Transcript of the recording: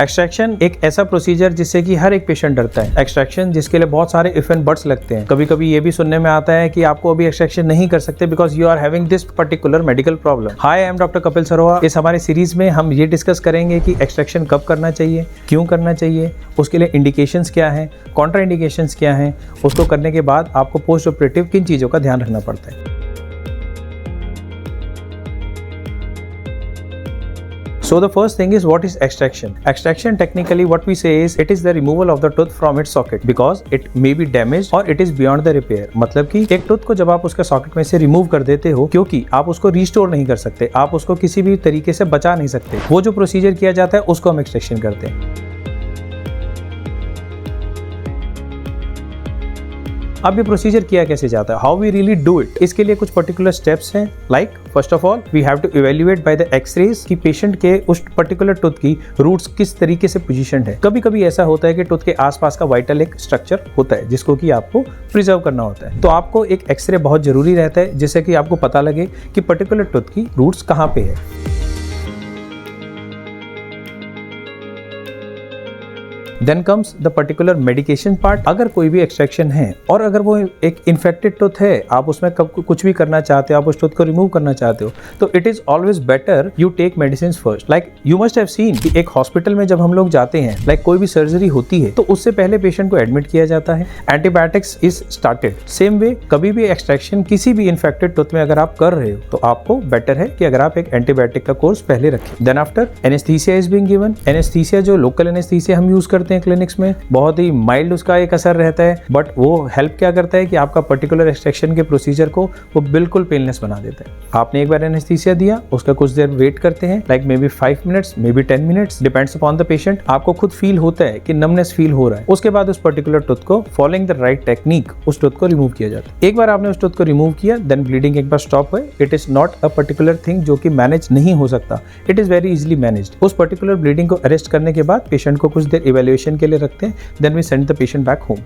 Extraction एक ऐसा procedure जिससे कि हर एक पेशेंट डरता है। एक्सट्रैक्शन जिसके लिए बहुत सारे इफ एंड बट्स लगते हैं। कभी कभी ये भी सुनने में आता है कि आपको अभी एक्सट्रैक्शन नहीं कर सकते because you are having this particular medical problem. Hi, I am doctor Kapil Saroha. इस हमारे सीरीज में हम ये डिस्कस करेंगे कि एक्सट्रैक्शन कब करना चाहिए, क्यों करना चाहिए, उसके लिए इंडिकेशंस क्या हैं, कॉन्ट्रा इंडिकेशंस क्या हैं, उसको करने के बाद आपको पोस्ट ऑपरेटिव किन चीज़ों का ध्यान रखना पड़ता है। So the first thing is, what is extraction? Extraction technically what we say is it is the removal of the tooth from its socket because it may be damaged or it is beyond the repair। मतलब कि एक tooth को जब आप उसके socket में से remove कर देते हो, क्योंकि आप उसको रिस्टोर नहीं कर सकते, आप उसको किसी भी तरीके से बचा नहीं सकते, वो जो प्रोसीजर किया जाता है उसको हम एक्सट्रैक्शन करते हैं। अब ये प्रोसीजर किया कैसे जाता है, how we really do it, इसके लिए कुछ पर्टिकुलर स्टेप्स हैं। Like first of all we have to evaluate by the x-rays कि पेशेंट के उस पर्टिकुलर टूथ की रूट्स किस तरीके से पोजीशनड है। कभी कभी ऐसा होता है कि टूथ के आसपास का वाइटल एक स्ट्रक्चर होता है जिसको कि आपको प्रिजर्व करना होता है, तो आपको एक एक्सरे बहुत जरूरी रहता है जिससे कि आपको पता लगे कि पर्टिकुलर टूथ की रूट्स कहाँ पे है। Then comes the particular medication part. अगर कोई भी एक्सट्रैक्शन है और अगर वो एक इन्फेक्टेड टूथ है, आप उसमें कुछ भी करना चाहते हो, आप उस टूथ को रिमूव करना चाहते हो, तो it is always better you take medicine first. Like you must have seen कि एक हॉस्पिटल में जब हम लोग जाते हैं, लाइक कोई भी सर्जरी होती है, तो उससे पहले पेशेंट को एडमिट किया जाता है, antibiotics is started. Same way कभी भी एक्सट्रैक्शन किसी भी इन्फेक्टेड टूथ में अगर आप कर रहे हो तो आपको बेटर है कि अगर आप एक एंटीबायोटिक का कोर्स पहले रखें। Then after anaesthesia is being given. Anaesthesia जो लोकल एनेस्थीसिया हम यूज करते हैं क्लिनिक्स में, बहुत ही माइल्ड उसका एक असर रहता है, बट वो हेल्प क्या करता है कि आपका पर्टिकुलर एक्सट्रैक्शन के प्रोसीजर को वो बिल्कुल पेनलेस बना देता है। आपने एक बार एनेस्थीसिया दिया, उसका कुछ देर वेट करते हैं, like may be 5 minutes, may be 10 minutes, depends upon the patient. आपको खुद फील होता है कि नमनेस फील हो रहा है, उसके बाद उस पर्टिकुलर टूथ को फॉलोइंग द राइट टेक्निक उस टूथ को रिमूव किया जाता है। एक बार आपने उस टूथ को रिमूव किया, देन ब्लीडिंग एक बार स्टॉप हुए, it is not a particular thing जो कि मैनेज नहीं हो सकता, it is very easily managed. उस पर्टिकुलर ब्लीडिंग को अरेस्ट करने के बाद पेशेंट को कुछ देर इवैल्यूएशन के लिए रखते हैं, then we send the patient back home.